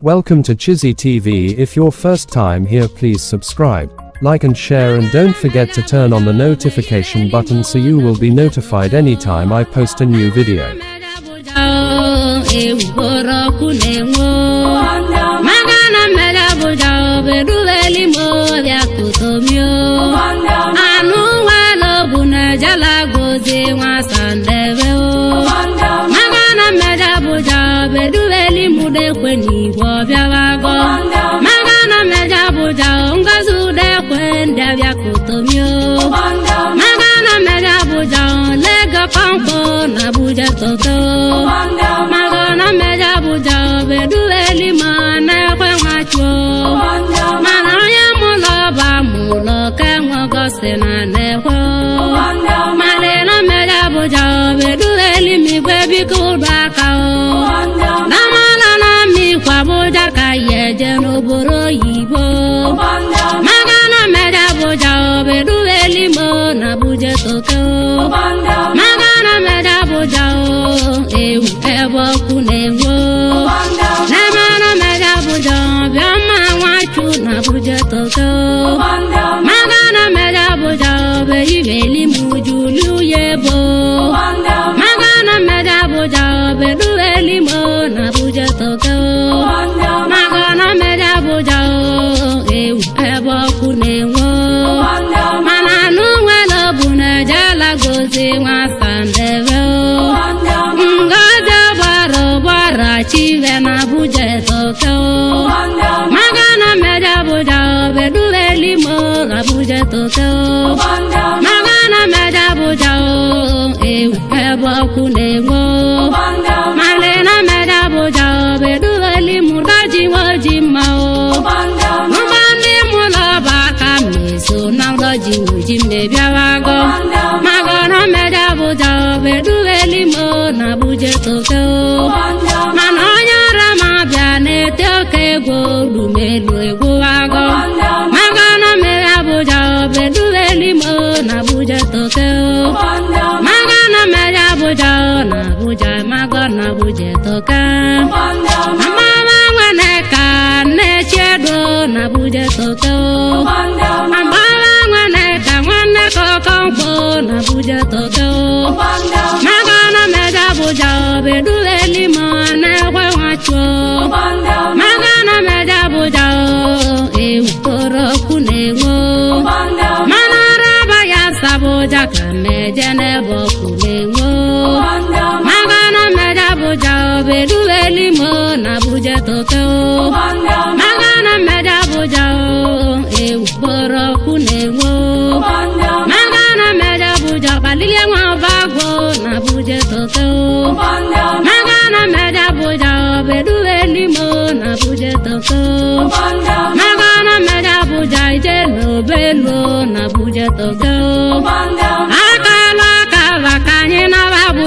Welcome to Chizzy TV. If you're first time here, please subscribe, like and share, and don't forget to turn on the notification button so you will be notified anytime I post a new video. Kweni wabya wago magana meja buja ungazu de kwenda vya kutomyo magana meja buja lega pampo na buja toto magana meja buja bedueli mana kwa macho mana ya mulo ba mulo kenwa gosena neho malena meja buja bedueli mi bebi kubaka Jenoboro yibo magana meja boja bedueli mo na buje toko magana meja boja ebo kunewo magana meja boja biama wachu na buje toko magana meja boja bedueli mujulu yebo magana meja boja bedueli mo na buje toko Chivena buje toko magana meja boja bedueli mo la buje toko magana meja boja ebo kunego malena meja boja bedueli mudaji wajimao mubandi mula baka miso nangaji wajimbe biawago magana meja boja bedueli mo na buje toko go lumelo ego wago magana me abuja bedueli mo na buja toko magana me abuja na buja magana buja toka mama waneka ne chedo na buja toko mama waneka waneka kombo na buja toko magana me abuja bedueli mo na wacho Jakane jene bokulengo magana meja boja bedueli mo na buja toko magana meja boja boro kulengo magana meja boja balile wa bago na buja toko magana meja boja bedueli mo na buja toko magana meja boja jelo belo na buja toko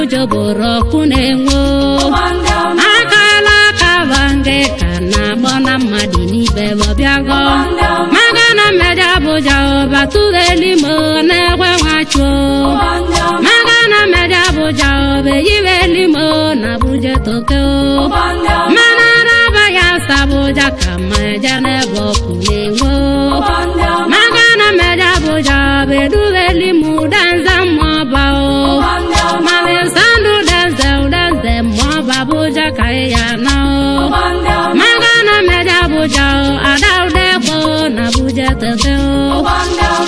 Joboro kunengo akala kavange kana bona madini bebo biago magana meja boja batuleli mo ne wacho magana meja boja be yiveli mo na buje toko manara baya saboja kama jane bokunengo magana meja boja be dueli mu danza mo bao Babuja kaya no magana meja buja adau debo na buja toko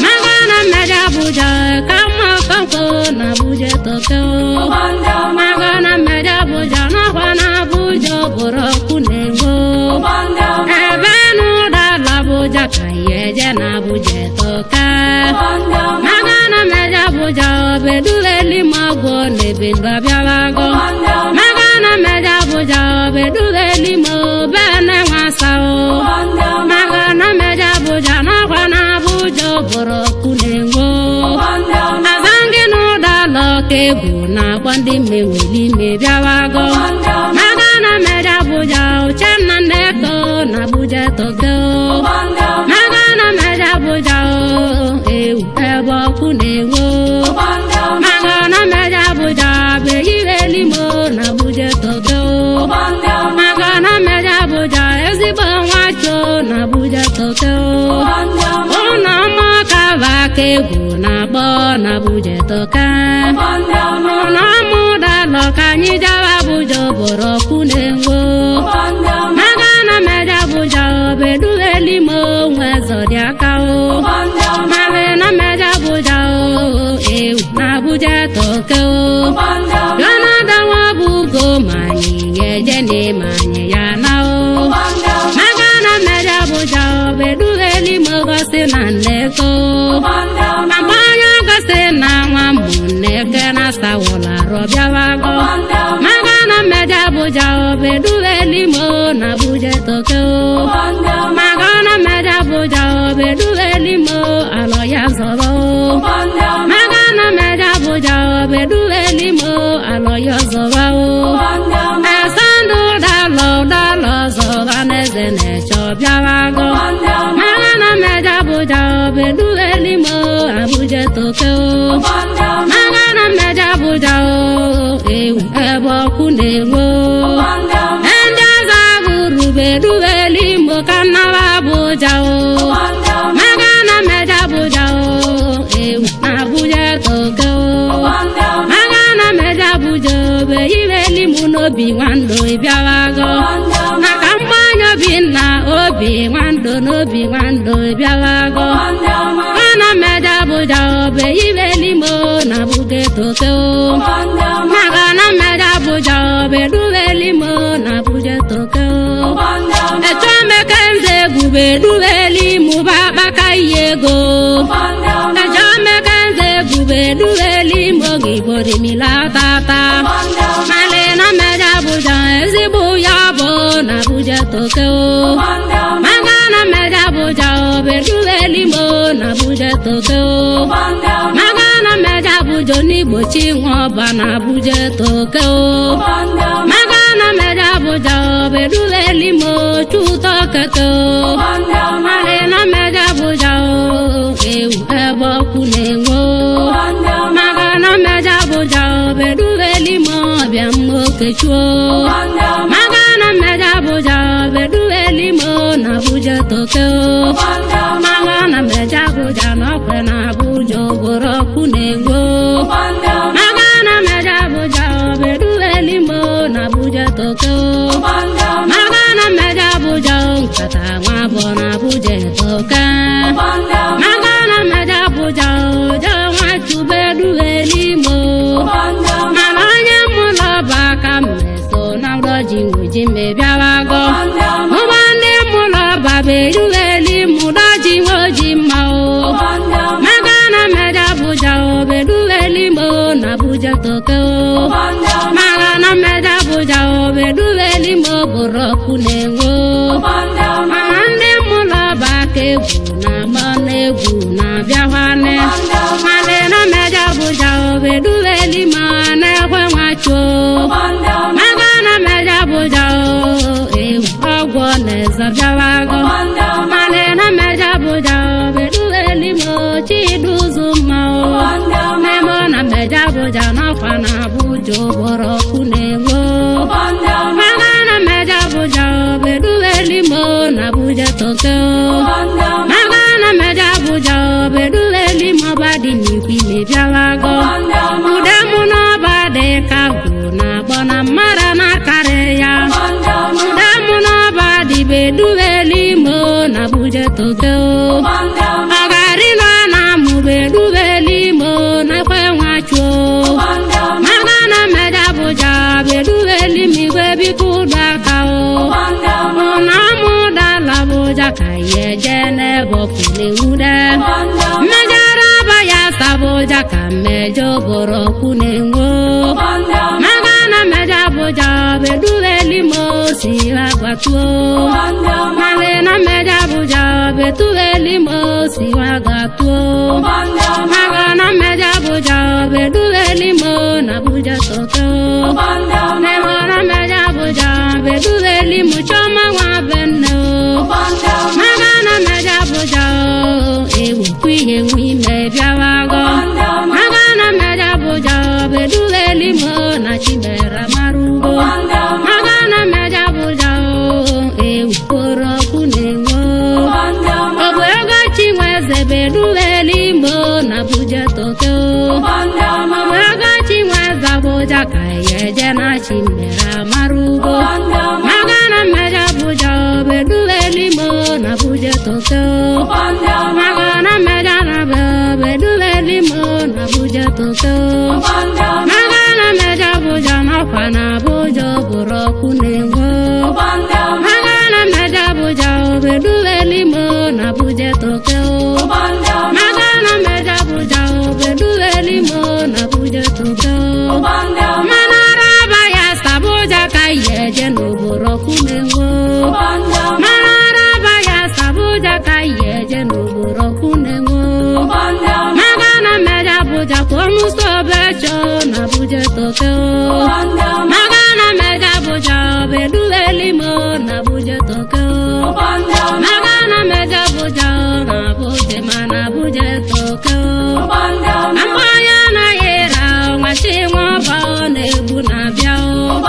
magana meja buja kama kanko na buja toko magana meja buja na wana buja boro kunego ebenu da la buja kaya jana buja toka magana meja buja bedueli mago ne binga bialago meja boja bedueli mo bene wasao magana meja boja na wana bujo boro kunengo azange no dalo kebu na kwandi meweli me biawago magana meja boja uchana neko na buja toko magana meja boja ebo kunengo magana meja boja bedueli mo na buja toko magana meja boja egwu na-akpọ na Abuja toka na mụda lọ ka anyị jawa Abuja obodo ọkụ na-enwo maga na meja Abuja obeduelimo nwe zọdịaka o male na meja Abuja ewu na Abuja toka o Jonada nwabugo manyị yeje n'ịmanye ya na o maga na meja Abuja obeduelimo gosi na nneko agbanya gosi na nwa mụnneke na sawola rọbịawago maga na meja Abuja obeduelimo na Abuja toke o maga na meja Abuja obeduelimo alọ ya zọrọ o maga na meja Abuja obeduelimo alọ ya zọrọ o esandu dalọ zọrọ n'eze na-eche ọbịawago maga na meja Abuja obeduelimo Abuja toke o maga na meja Abuja ewu ebe ọkụ na-enwo ndị ọzọ bụrụ beduelimo ka nnaba Abuja o maga na meja Abuja ewu na Abuja toke o maga na meja Abuja beyiwelimo n'obi nwando ịbịawago maka mgbanya obi nna obi nwando n'obi nwando ịbịawago na meja Abuja beyiwelimo na Abuja toke o maga na meja Abuja beduelimo na Abuja toke o echomeke nze egwu beduelimo bakpaka iyego echomeke nze egwu beduelimo gị borimila tata male na meja Abuja ezigbo ya bụ na Abuja toke o maga na meja Abuja beduelimo na Abuja toke o maga na meja Abuja n'igbochi nwa ọba na Abuja toke o maga na meja Abuja beduelimo chuto keke o male na meja Abuja ewu ebe ọkụ na-enwo maga na meja Abuja beduelimo bịa mmokechuo maga na meja Abuja beduelimo na Abuja toke o maga na meja Abuja n'ọkwe na Abuja obodo ọkụ na-enwo maga na meja Abuja beduelimo na Abuja toke o maga na meja Abuja nkata nwa bụ na Abuja toke maga na meja Abuja ojo nwa chubeduelimo mana onye mụlọ bụ aka mmeso na ụdọji nweji mmebiawago ụba ndị mụlọ ba beduelimo ụdọji nweji mma o maga na meja Abuja beduelimo na Abuja toke o maga na meja Abuja beduelimo bụrụ ọkụ na-enwo mana ndị mụlọ bụ aka egwu na-agba n'egwu na-abịahwane male na meja Abuja beduelimo na-ekwe nwachuo maga na meja Abuja ewu ọgwọ na-eze bịawago male na meja Abuja beduelimo chiduzu mma o memo na meja Abuja n'ọkwa na Abuja obodo ọkụ na-enwo maga na meja Abuja beduelimo na Abuja toke o maga na meja Abuja beduelimo badị n'ikwu imebiawago ude mụ n'ọba dị ka gwụ na-agbọ na mmara na-akarị ya ude mụ n'ọba dị beduelimo na Abuja toke o ọgarịla na mụ beduelimo na-ekwe nwachuo maga na meja Abuja beduelimo igwe biko ụdọ aka o na mụda la Abuja ka yeje n'ebe ọkụ na-enwude mmejere aba ya Abuja ka mmeje obodo ọkụ na-enwo maga na meja Abuja beduelimo si wagatuo male na meja Abuja beduelimo si wagatuo maga na meja Abuja beduelimo na Abuja toke o memo na meja Abuja beduelimo choma nwa benne o maga na meja Abuja ewu kwihe nwime bịawago maga na meja Abuja beduelimo na Chimera marugo maga na meja Abuja ewu kporo ọkụ na-enwo ọ bụ ego Chinweze beduelimo Abuja ka yeje na chimera marugo magana meja Abuja bedulelimo na Abuja toko magana meja na bedulelimo na Abuja toko magana meja Abuja na pana Abuja boroku nengo magana meja Abuja bedulelimo na Abuja toko magana meja Abuja bedulelimo na Abuja toko manaraba ya Abuja ka yeje no boroku nengo manaraba ya Abuja ka yeje no boroku nengo magana meja Abuja ko musobecho na Abuja toko magana meja Abuja bedulelimo na Abuja toko magana meja Abuja na Abuja mana Abuja toko amaya na yera ngachimwa baone buna biao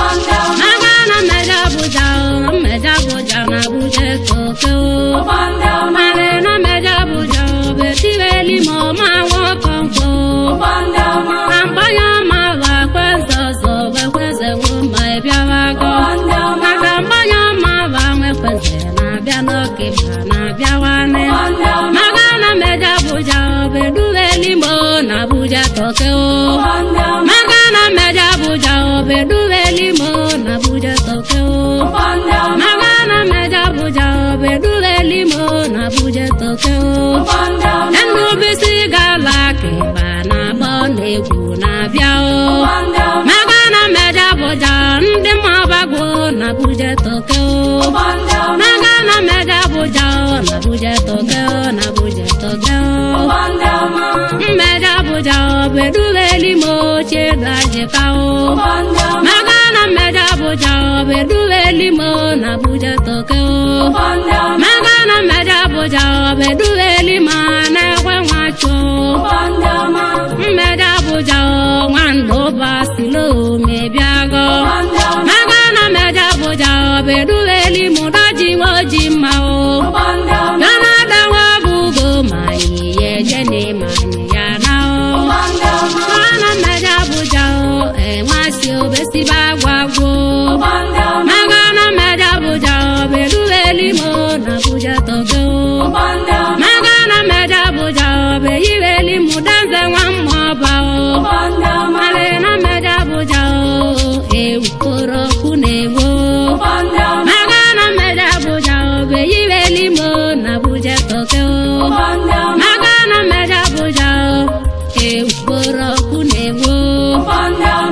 magana meja Abuja na Abuja toko magana meja Abuja bedulelimo ma wokonko amaya ma wa kwenzo so kwenze ngoma ebiawago magambanya ma wa kwenze na biano kibana biawane magana meja Abuja bedulelimo na Abuja toko magana meja Abuja bedulelimo na Abuja toko magana meja Abuja bedulelimo na Abuja toko enu bisi galake bana bone guna biao magana meja Abuja ndi mabago na Abuja toko magana meja Abuja na Abuja toko na Abuja toko meja Abuja bedulelimo chedaje kao magana meja Abuja bedulelimo na Abuja toko magana meja Abuja bedulelimo na kwanwacho meja Abuja wando basilo mebiago magana meja Abuja bedulelimo daji wojimao yana dawa bugo mai yeje ne mani yanao magana meja Abuja wasio besiba gwagwo magana meja Abuja bedulelimo na Abuja toko magana meja Abuja beyilelimo danze wamwabao malena meja Abuja ukoro kunego magana meja Abuja beyilelimo na Abuja toko magana meja Abuja ukoro kunego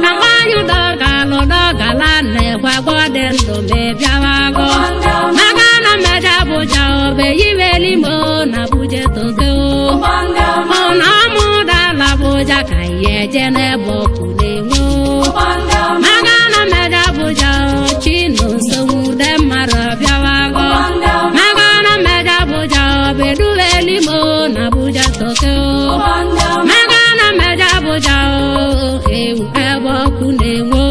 namanyu dogala ne gwagwadendo mebiawago magana meja Abuja beyilelimo na Abuja toko ona muda la Abuja ka yeje ne boku nengo magana meja Abuja chino somude mara biawago magana meja Abuja bedulelimo na Abuja toko magana meja Abuja boku nengo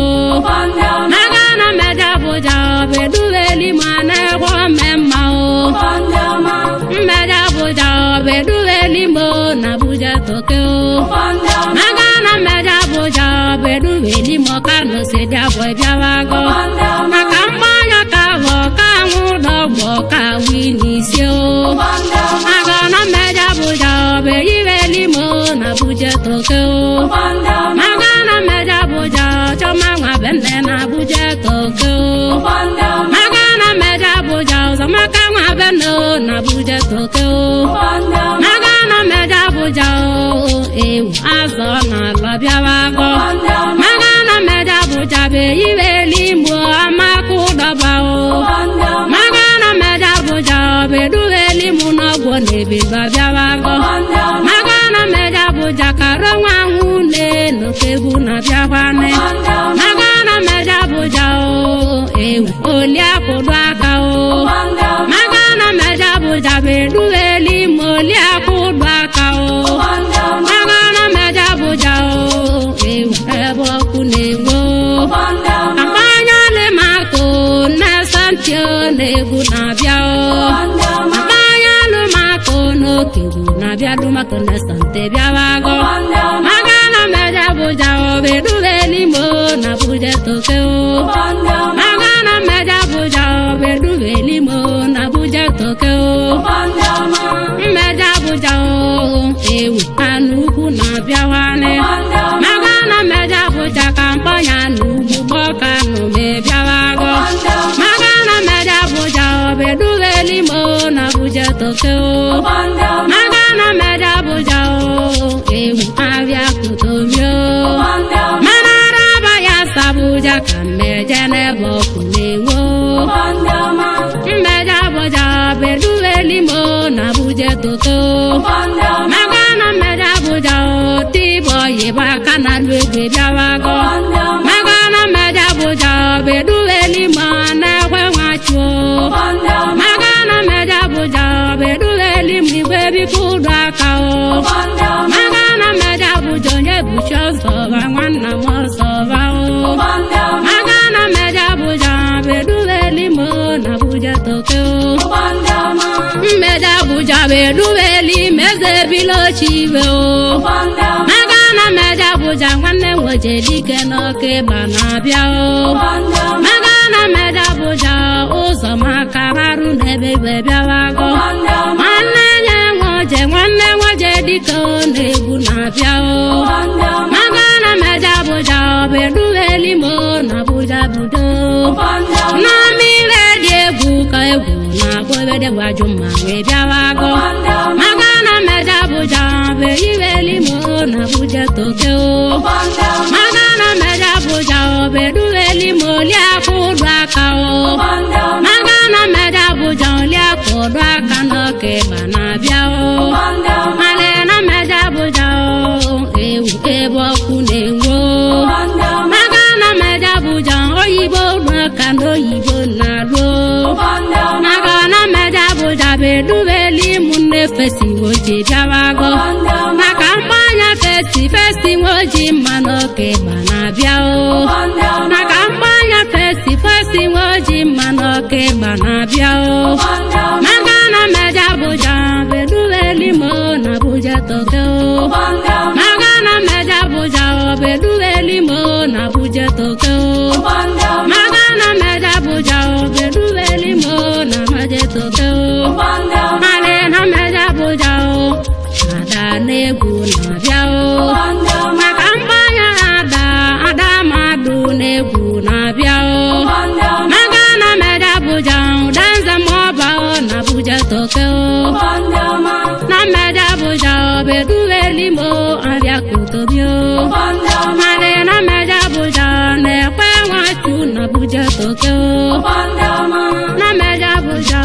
magana meja Abuja bedulelimo na gwamemao meja Abuja bedulelimo na Abuja toko magana meja Abuja bedulelimo kano seja boy biawago makambanya kawo kangudo ka winisio magana meja Abuja beyilelimo na Abuja toko magana meja Abuja choma ngabende na Abuja toko magana meja Abuja zamaka ngabendo na Abuja toko magana meja Abuja azo na labiawago magana meja Abuja beyilelimo amakudabao magana meja Abuja bedulelimo na gwone biawago magana meja Abuja karonwa hune no kebu na biawane magana meja Abuja olia kudwaka magana meja Abuja bedulelimo olia kudwaka magana meja Abuja boku nengo amanya le mako na santio negu na biao amanya le mako no kebu na bialu mako na sante biawago magana meja Abuja obedulimo na Abuja tokeo magana meja Abuja obedulimo na Abuja tokeo meja Abuja ewu anuku na biawane magana meja Abuja kampanya nubu boka no me biawago magana meja Abuja obedulimo na Abuja tokeo magana meja Abuja ewu avia kutomio manaraba ya Abuja kamejene bokunewo meja Abuja bedulimo na Abuja toto magana meja Abuja tibo yeba kana lwege biawago magana meja Abuja bedulimo na kwenwacho magana meja Abuja bedulimo bebi kudakao magana meja Abuja nyebucho soba mwana mosoba magana meja Abuja bedulimo na Abuja tokeo meja Abuja beduli meze bilo chive magana meja Abuja nwanne nwoje dike n'oke bana bịa magana meja Abuja ụzọ maka arụ n'ebe bịawago nwanne nwoje dike na-egwu na-abịa magana meja Abuja bedulimo na Abuja budo na mmiri dị egwu ka egwu na-agbọbede gwaju ma wee bịawago magana meja Abuja bedulimo na Abuja tokeo magana meja Abuja bedulimo liakwụdụ aka magana meja Abuja liakwụdụ aka n'oke ma na-abịa malena meja Abuja ewu ebe ọkụ na-enwo magana meja Abuja oyibo n'aka n'oyibo na-alụ magana meja Abuja bedulimo nefesi nwoji bịawago maka mmanya fesi nwoji mma n'oke ma na-abịa maka mmanya fesi nwoji mma n'oke ma na-abịa magana meja Abuja bedulimo na Abuja tokeo magana meja Abuja bedulimo na Abuja tokeo magana meja Abuja bedulimo na Abuja tokeo malena meja Abuja ada na-egwu na-abịa maka mmanya ada mmadụ na-egwu na-abịa magana meja Abuja danza mọba na Abuja tokeo na meja Abuja bedulimo abịa kutobio malena meja Abuja na-ekwe nwachu na Abuja tokeo na meja Abuja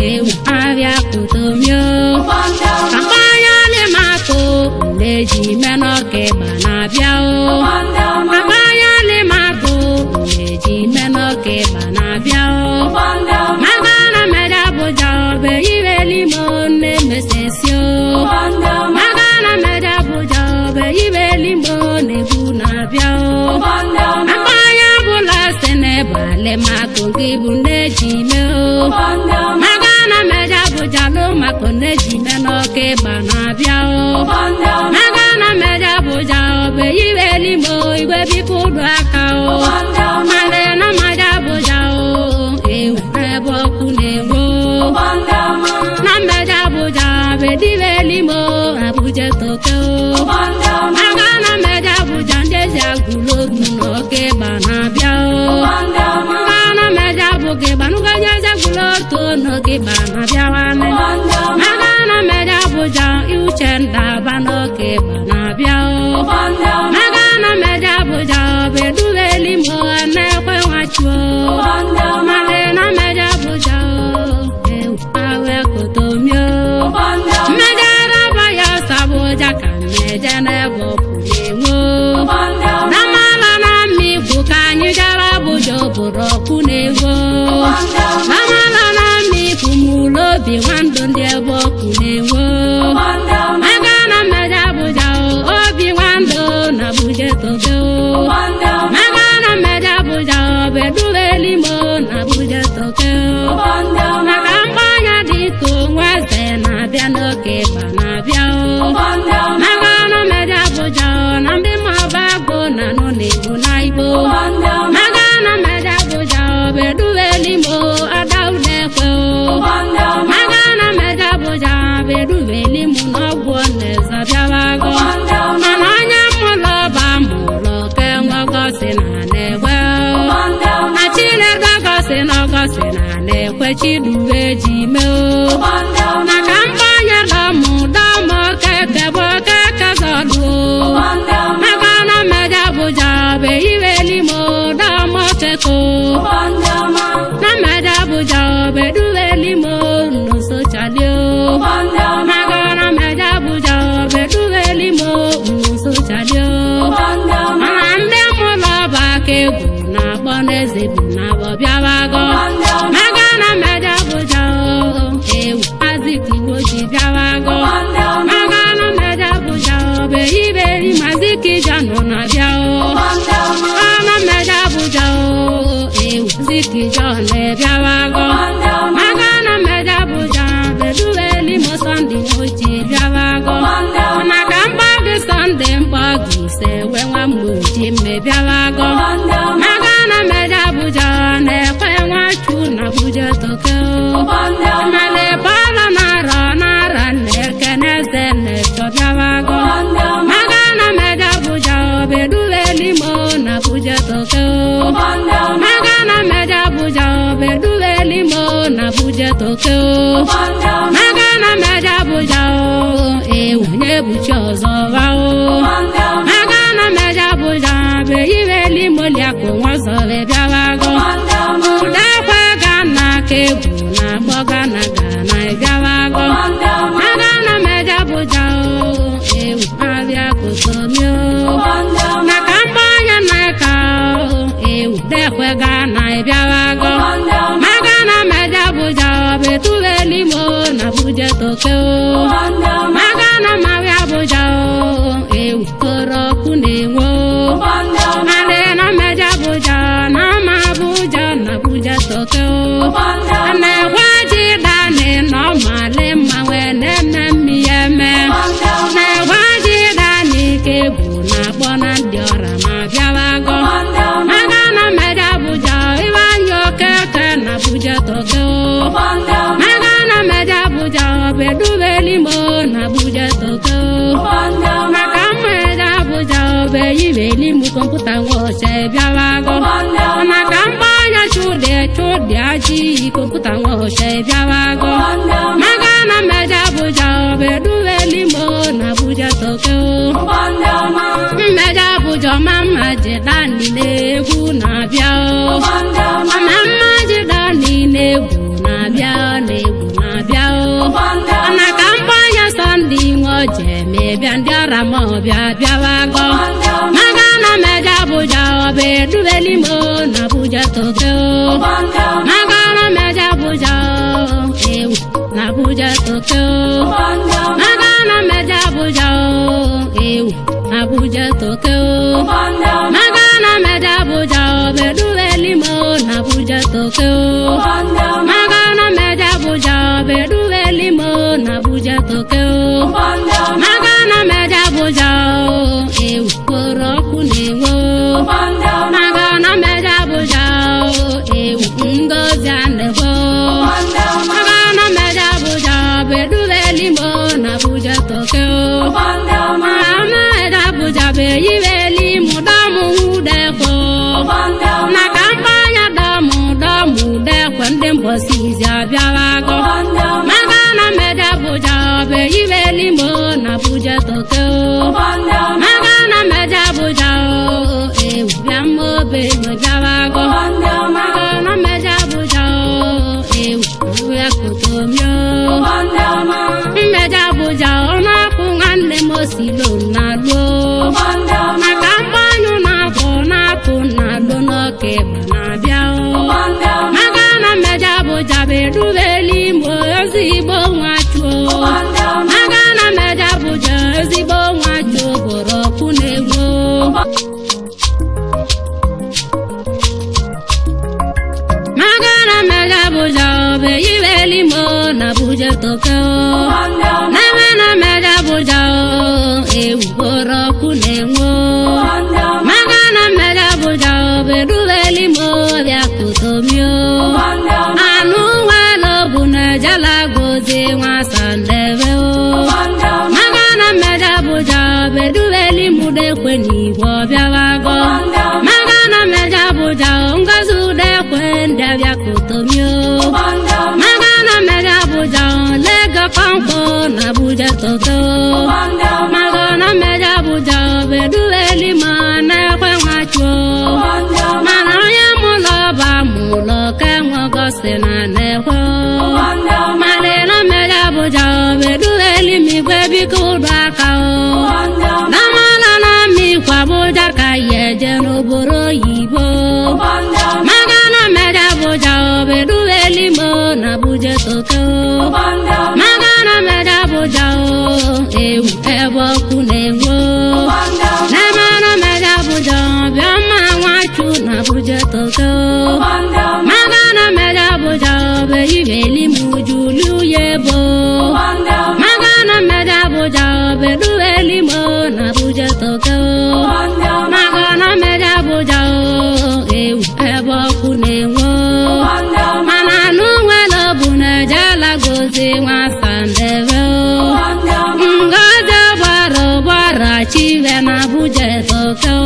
ewu abịa kutomio kampanya limato neji menoke banabịa kampanya limato neji menoke banabịa magana meja Abuja bedulimo na-emesesio magana meja Abuja bedulimo na-egwu na-abịa kampanya bụla senebale mako nke bụ neji mee magana meja Abuja lo mako neji menoke banabịa magana meja Abuja bedulimo igwe bikudu aka malena meja Abuja ewu ebe ọkụ na-enwo na meja Abuja bedulimo Abuja tokeo magana meja Abuja ndezi agụlogu n'oke banabịa magana meja Abuja banuganya zaguloto n'oke banabịa magana meja Abuja iuche ndaba n'oke banabịa magana meja Abuja bedulimo na-ekwe nwachuo malena meja Abuja ewu awe kotomio meja raba ya Abuja ka meja n'ebe ọkụ na-enwo na mala na mmikwu ka anyị jara Abuja obodo ọkụ na-enwo na mala na mmikwu mụlụ obi nwandụ ndị ebe ọkụ na-enwo magana meja Abuja obi nwandụ na Abuja tokeo magana meja Abuja bedulimo na Abuja tokeo maka mmanya dịka onweze na-abịa n'oke ba na-abịa magana meja Abuja na ndị wechi duwe jime o na kampanya damu damo keke bo keke zodu na kana meja buja be iweli mo damo cheko na meja buja be duweli mo no so chalio na kana meja buja be duweli mo no so chalio ande mo la ba ke na boneze na bo biawago na kana meja buja aziki woji biawago na kana meja buja be iberi maziki jano na biao kana meja buja ziki jane biawago na kana meja buja be duweli mo sandi woji biawago na kamba ge sande mbagi se wenwa muji me biawago na kana meja buja ne kwenwa chuna buja tokyo na le pala nara ne keneze ne chobiawago na kana meja buja be duweli mo na buja tokyo na kana meja buja be duweli mo na buja tokyo na kana meja buja unye bucho zowa o na kana meja buja be iweli mo liako wazo be biawago uda kwa gana ke na boga na gana biawago na kana meja buja avia kutomio na kampanya na ka uda kwa gana biawago na kana meja buja be tuweli mo na buja tokyo na kana mawia buja koro kunewo ale na meja buja na mabuja na buja tokyo na waji dane no male mawe ne mieme na waji dane ke buna bona ndiora ma biawago na kana meja buja iwanyo keke na buja tokyo na kana meja buja be duweli mo na buja tokyo na kameja buja be iweli mu komputa ngo se biawago na kampanya chude aji komputa ngo se biawago na kana meja buja be duweli mo na buja tokyo meja buja mama je dani nebu na biao mama je dani nebu na biao na kampanya sandi ngo je me biandiara mo biawago na kana meja buja be duweli mo na buja tokyo na kana meja buja na buja tokyo na kana meja buja na buja tokyo na kana meja buja be duweli mo na buja tokyo na kana meja buja be duweli mo na buja tokyo na kana meja buja koro kunewo na kana meja buja ngozi anewo na kana meja buja be duweli mo na buja tokyo na meja buja be iweli mo damu udeko na kampanya damu udeko ndembo sizia biawago na kana meja buja be iweli mo na buja tokyo na kana meja buja biamo be mo biawago na kana meja buja ya kutomio meja buja ona kungane mo silo na lo na kampanyo na lo no ke na biao na kana meja buja be duweli mo zibo nwacho na kana meja buja zibo nwacho boro kunewo na kana meja buja be iweli mo na buja tokyo na kana meja buja boro kunewo na kana meja buja be duweli mo ya kutomio anu walo buna jala goze wa sandewe na kana meja buja be duweli mude kweni wo biawago na kana meja buja ngazu de kwende bya kutomio kampo na Abuja toto magana meja Abuja bedu elima na kwa macho mana ya mulo kenwa gosena neho malena meja Abuja bedu elimi bebi kudaka na malana mi kwa Abuja kaye jeno boro yibo magana meja Abuja bedu elimo na Abuja toto magana meja Abuja ebo kunengo na mana meja Abuja biama wachu na Abuja toto magana meja Abuja be yeli mujulu yebo magana meja Abuja bedu elimo na Abuja toto magana meja Abuja ebo kunengo mana nuwelo buna jala gozi wasandeve ngaja bara chive na Abuja toto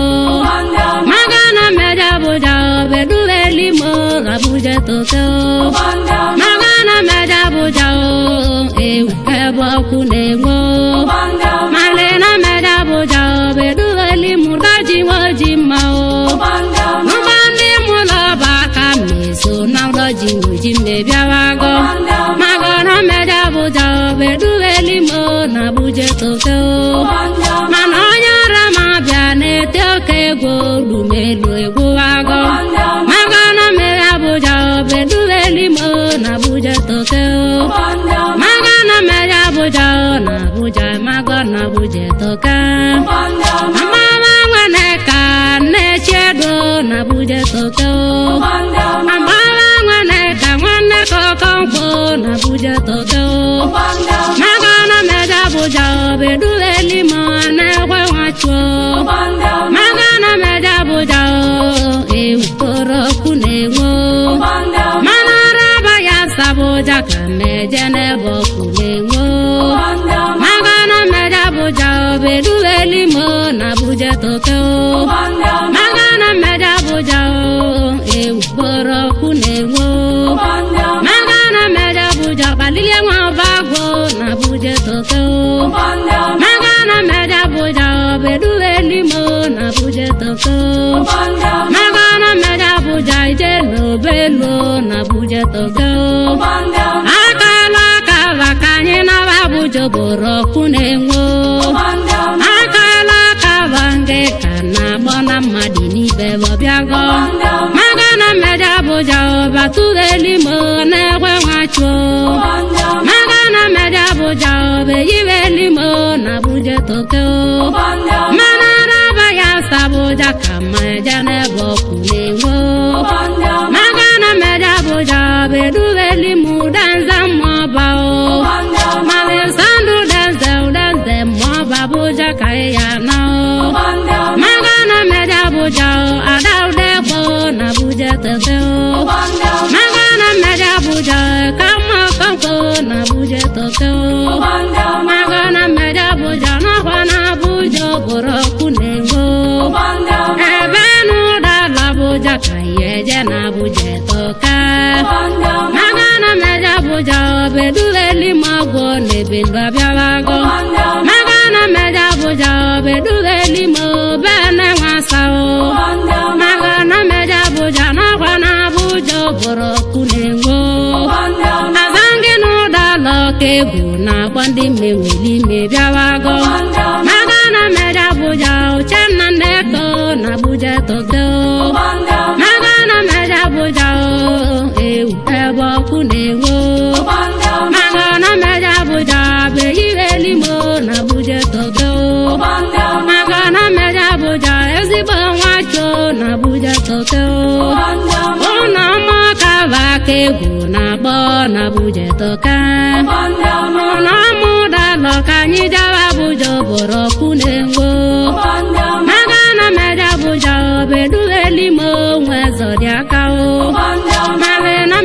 magana meja Abuja bedu elimo na Abuja toto magana meja Abuja ebo kunengo malena meja Abuja bedu elimo daji wajimao mubandi mula baka miso na daji wajime biawago magana meja Abuja bedu elimo na Abuja toto mananya rama biane teke go lumelo ego wago magana meja Abuja bedu elimo na Abuja toto magana meja Abuja na Abuja magana Abuja toka mama waneka nechedo na Abuja toto mama waneka waneka kampo na Abuja toto magana meja Abuja bedu elimo na kwa wacho magana meja Abuja ukoro kunengo manaraba ya Abuja kameje nebo kunengo magana meja Abuja bedu elimo na Abuja toto magana meja Abuja ukoro kunengo magana meja Abuja baliye wabago na Abuja toto magana meja Abuja bedu elimo na Abuja toto magana meja Abuja jelo belo na Abuja toto akala kava kanye na Abuja boro kunengo akala kavange kana bona madini bebo biago magana meja Abuja batu elimo na kwa wacho magana meja Abuja be yivelimo na Abuja toto manaraba ya Abuja kama jane bo kunengo magana meja Abuja bedu elimo danza mwabao male sandu danza mwaba Abuja kaya nao magana meja Abuja adaude bo na Abuja toto magana meja Abuja kama kampo na Abuja toto magana meja Abuja na wana Abuja boro kunengo ebenu da Abuja kaye na Abuja toka magana meja Abuja bedu elimo go nebinda biawago magana meja Abuja bedu elimo bene wasao magana meja Abuja na wana Abuja boro kunengo azange no da loke buna kwandi meweli mebiawago magana meja Abuja uchana neko na Abuja toto magana meja Abuja ebo kunengo magana meja Abuja be elimo na Abuja toto magana meja Abuja ezibo wacho na Abuja toto ona makava kegu na bo na Abuja toka ona muda loka nyijawa Abuja boro kunengo magana meja Abuja bedu elimo mwezo diakao magana